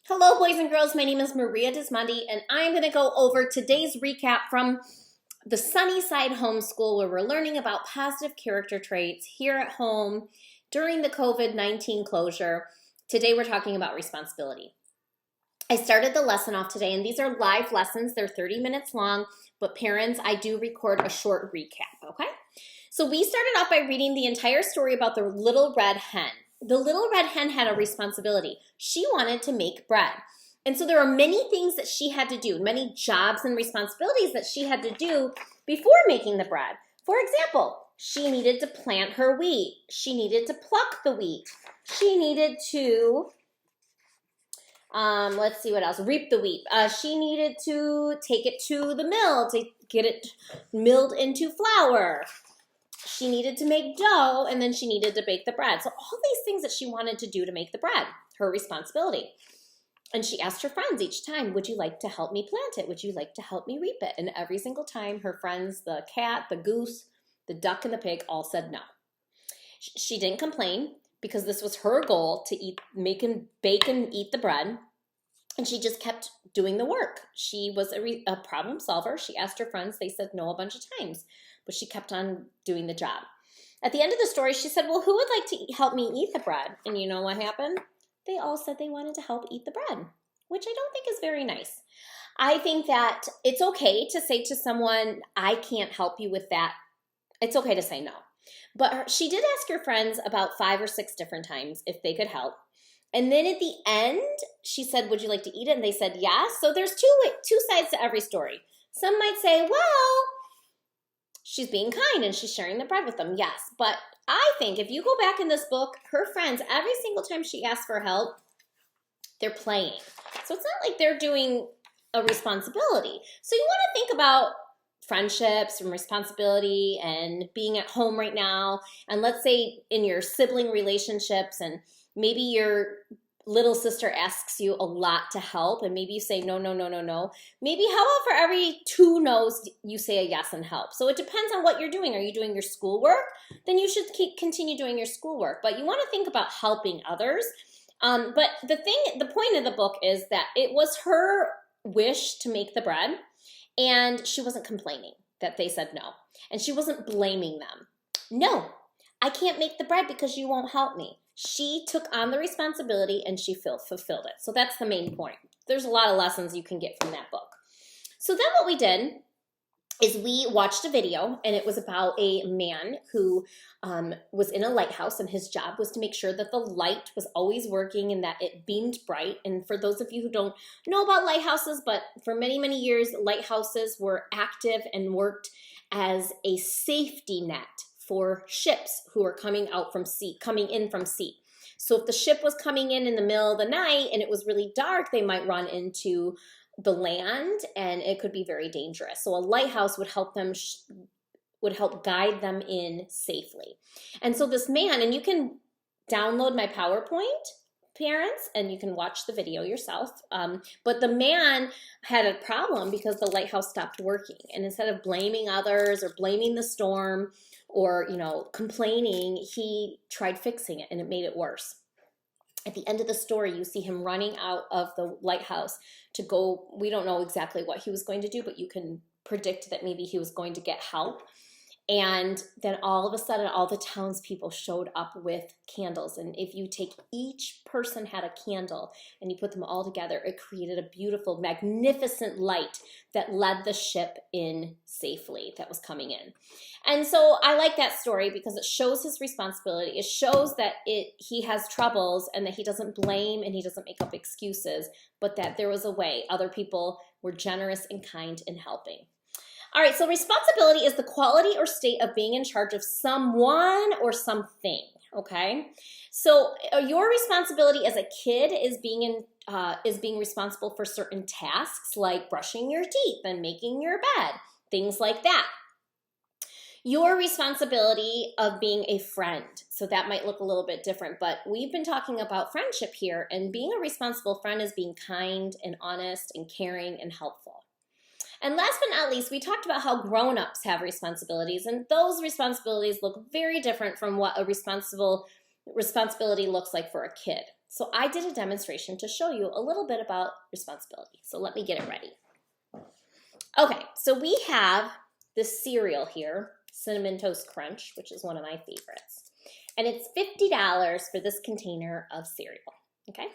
Hello, boys and girls. My name is Maria Dismondy, and I'm going to go over today's recap from the Sunny Side Homeschool, where we're learning about positive character traits here at home during the COVID-19 closure. Today, we're talking about responsibility. I started the lesson off today, and these are live lessons. They're 30 minutes long, but parents, I do record a short recap, okay? So we started off by reading the entire story about the little red hen. The little red hen had a responsibility. She wanted to make bread. And so there are many things that she had to do, many jobs and responsibilities that she had to do before making the bread. For example, she needed to plant her wheat. She needed to pluck the wheat. She needed to, let's see what else, reap the wheat. She needed to take it to the mill to get it milled into flour. She needed to make dough, and then she needed to bake the bread. So all these things that she wanted to do to make the bread, her responsibility. And she asked her friends each time, would you like to help me plant it? Would you like to help me reap it? And every single time, her friends, the cat, the goose, the duck, and the pig all said no. She didn't complain because this was her goal to eat, bake and eat the bread. And she just kept doing the work. She was a problem solver. She asked her friends. They said no a bunch of times, but she kept on doing the job. At the end of the story, she said, well, who would like to help me eat the bread? And you know what happened? They all said they wanted to help eat the bread, which I don't think is very nice. I think that it's okay to say to someone, I can't help you with that. It's okay to say no. But she did ask her friends about 5 or 6 different times if they could help. And then at the end, she said, would you like to eat it? And they said yes. So there's two sides to every story. Some might say, well, she's being kind and she's sharing the bread with them. Yes, but I think if you go back in this book, her friends, every single time she asks for help, they're playing. So it's not like they're doing a responsibility. So you want to think about friendships and responsibility and being at home right now. And let's say in your sibling relationships, and maybe your little sister asks you a lot to help, and maybe you say no, no, no, no, no. Maybe how about for every 2 no's, you say a yes and help. So it depends on what you're doing. Are you doing your schoolwork? Then you should continue doing your schoolwork. But you want to think about helping others. But the point of the book is that it was her wish to make the bread, and she wasn't complaining that they said no. And she wasn't blaming them. No, I can't make the bread because you won't help me. She took on the responsibility and she fulfilled it. So that's the main point. There's a lot of lessons you can get from that book. So then what we did is we watched a video, and it was about a man who was in a lighthouse, and his job was to make sure that the light was always working and that it beamed bright. And for those of you who don't know about lighthouses, but for many, many years, lighthouses were active and worked as a safety net for ships who are coming in from sea. So if the ship was coming in the middle of the night and it was really dark, they might run into the land, and it could be very dangerous. So a lighthouse would help them, would help guide them in safely. And so this man, and you can download my PowerPoint, parents, and you can watch the video yourself. But the man had a problem because the lighthouse stopped working. And instead of blaming others or blaming the storm or, complaining, he tried fixing it, and it made it worse. At the end of the story, you see him running out of the lighthouse to go. We don't know exactly what he was going to do, but you can predict that maybe he was going to get help. And then all of a sudden, all the townspeople showed up with candles. And if you take each person had a candle and you put them all together, it created a beautiful, magnificent light that led the ship in safely that was coming in. And so I like that story because it shows his responsibility. It shows that he has troubles and that he doesn't blame and he doesn't make up excuses, but that there was a way. Other people were generous and kind in helping. All right, so responsibility is the quality or state of being in charge of someone or something, okay? So your responsibility as a kid is being responsible for certain tasks like brushing your teeth and making your bed, things like that. Your responsibility of being a friend, so that might look a little bit different, but we've been talking about friendship here, and being a responsible friend is being kind and honest and caring and helpful. And last but not least, we talked about how grown-ups have responsibilities, and those responsibilities look very different from what a responsibility looks like for a kid. So I did a demonstration to show you a little bit about responsibility. So let me get it ready. Okay, so we have this cereal here, Cinnamon Toast Crunch, which is one of my favorites. And it's $50 for this container of cereal, okay?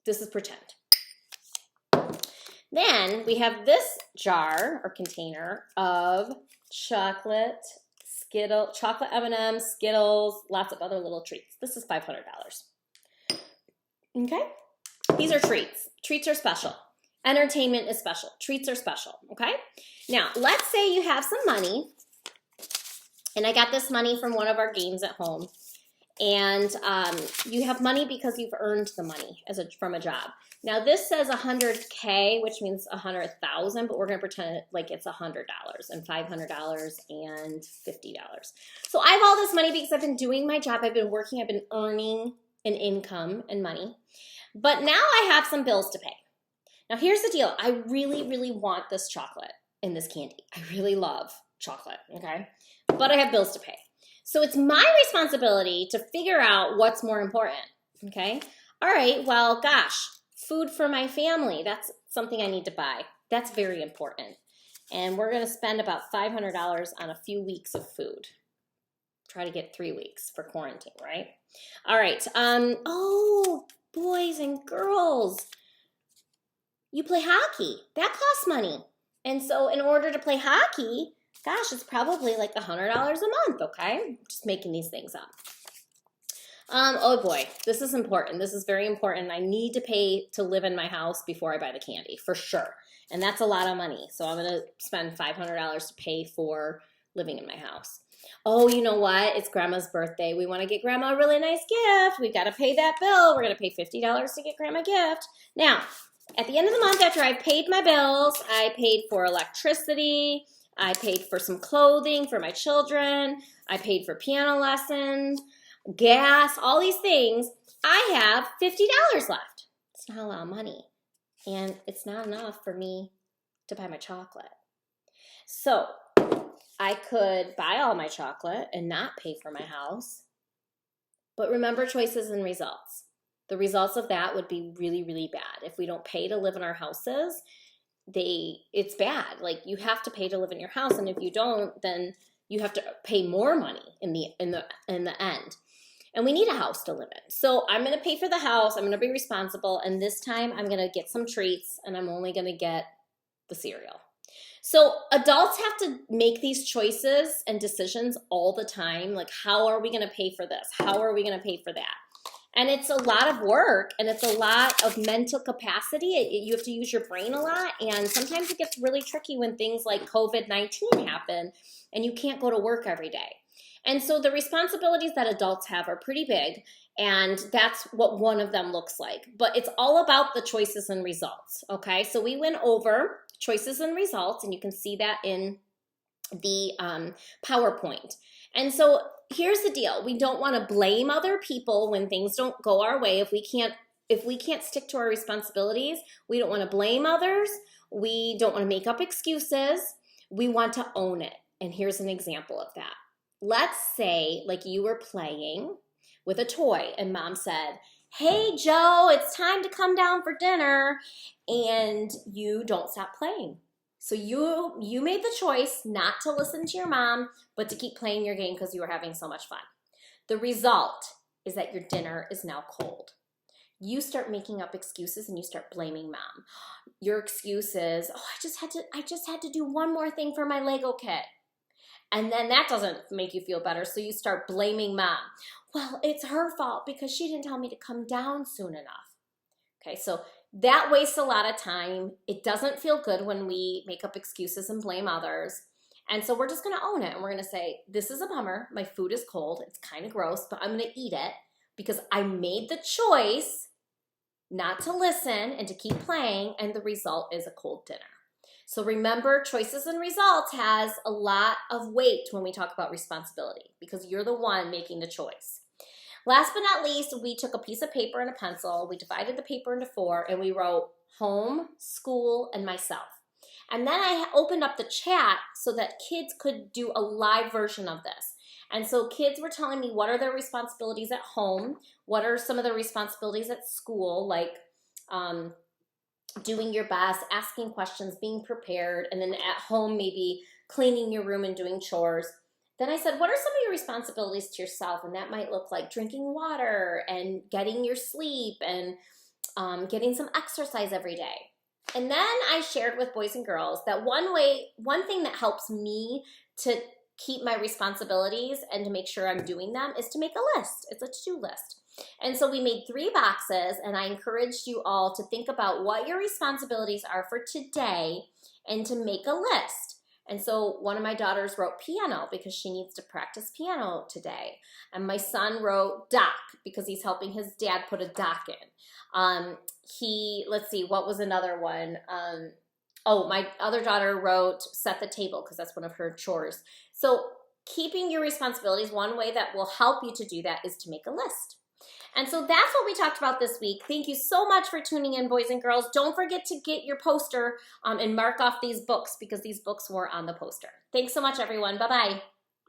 This is pretend. Then we have this jar or container of chocolate M&Ms, Skittles, lots of other little treats. This is $500. Okay? These are treats. Treats are special. Entertainment is special. Treats are special, okay? Now, let's say you have some money, and I got this money from one of our games at home, and you have money because you've earned the money from a job. Now, this says 100K, which means 100,000, but we're going to pretend like it's $100 and $500 and $50. So I have all this money because I've been doing my job. I've been working. I've been earning an income and money. But now I have some bills to pay. Now, here's the deal. I really, really want this chocolate and this candy. I really love chocolate, okay? But I have bills to pay. So it's my responsibility to figure out what's more important, okay? All right, well, gosh, food for my family. That's something I need to buy. That's very important. And we're going to spend about $500 on a few weeks of food. Try to get 3 weeks for quarantine, right? All right. Oh, boys and girls, you play hockey. That costs money. And so in order to play hockey, gosh, it's probably like $100 a month, okay? I'm just making these things up. Oh boy, this is important. This is very important. I need to pay to live in my house before I buy the candy, for sure. And that's a lot of money. So I'm going to spend $500 to pay for living in my house. Oh, you know what? It's Grandma's birthday. We want to get Grandma a really nice gift. We've got to pay that bill. We're going to pay $50 to get Grandma a gift. Now, at the end of the month, after I've paid my bills, I paid for electricity, I paid for some clothing for my children, I paid for piano lessons, gas, all these things, I have $50 left. It's not a lot of money, and it's not enough for me to buy my chocolate. So I could buy all my chocolate and not pay for my house, but remember choices and results. The results of that would be really, really bad. If we don't pay to live in our houses, it's bad. Like, you have to pay to live in your house, and if you don't, then you have to pay more money in the end. And we need a house to live in. So I'm going to pay for the house. I'm going to be responsible, and this time I'm going to get some treats, and I'm only going to get the cereal. So adults have to make these choices and decisions all the time. Like, how are we going to pay for this? How are we going to pay for that? And it's a lot of work, and it's a lot of mental capacity. You have to use your brain a lot, and sometimes it gets really tricky when things like COVID-19 happen, and you can't go to work every day. And so the responsibilities that adults have are pretty big, and that's what one of them looks like. But it's all about the choices and results, okay? So we went over choices and results, and you can see that in the PowerPoint. And so here's the deal. We don't want to blame other people when things don't go our way. If we can't stick to our responsibilities, we don't want to blame others. We don't want to make up excuses. We want to own it. And here's an example of that. Let's say, like, you were playing with a toy and Mom said, "Hey, Joe, it's time to come down for dinner," and you don't stop playing. So you made the choice not to listen to your mom, but to keep playing your game because you were having so much fun. The result is that your dinner is now cold. You start making up excuses and you start blaming Mom. Your excuse is, "Oh, I just had to do one more thing for my Lego kit." And then that doesn't make you feel better, so you start blaming Mom. "Well, it's her fault because she didn't tell me to come down soon enough." Okay, so that wastes a lot of time. It doesn't feel good when we make up excuses and blame others. And so we're just going to own it. And we're going to say, this is a bummer. My food is cold. It's kind of gross, but I'm going to eat it because I made the choice not to listen and to keep playing. And the result is a cold dinner. So remember, choices and results has a lot of weight when we talk about responsibility because you're the one making the choice. Last but not least, we took a piece of paper and a pencil, we divided the paper into 4, and we wrote home, school, and myself. And then I opened up the chat so that kids could do a live version of this. And so kids were telling me what are their responsibilities at home, what are some of the responsibilities at school, like doing your best, asking questions, being prepared, and then at home maybe cleaning your room and doing chores. Then I said, what are some of your responsibilities to yourself? And that might look like drinking water and getting your sleep and getting some exercise every day. And then I shared with boys and girls that one thing that helps me to keep my responsibilities and to make sure I'm doing them is to make a list. It's a to-do list. And so we made 3 boxes, and I encouraged you all to think about what your responsibilities are for today and to make a list. And so one of my daughters wrote piano because she needs to practice piano today. And my son wrote dock because he's helping his dad put a dock in. Let's see, what was another one? My other daughter wrote set the table because that's one of her chores. So keeping your responsibilities, one way that will help you to do that is to make a list. And so that's what we talked about this week. Thank you so much for tuning in, boys and girls. Don't forget to get your poster and mark off these books because these books were on the poster. Thanks so much, everyone. Bye-bye.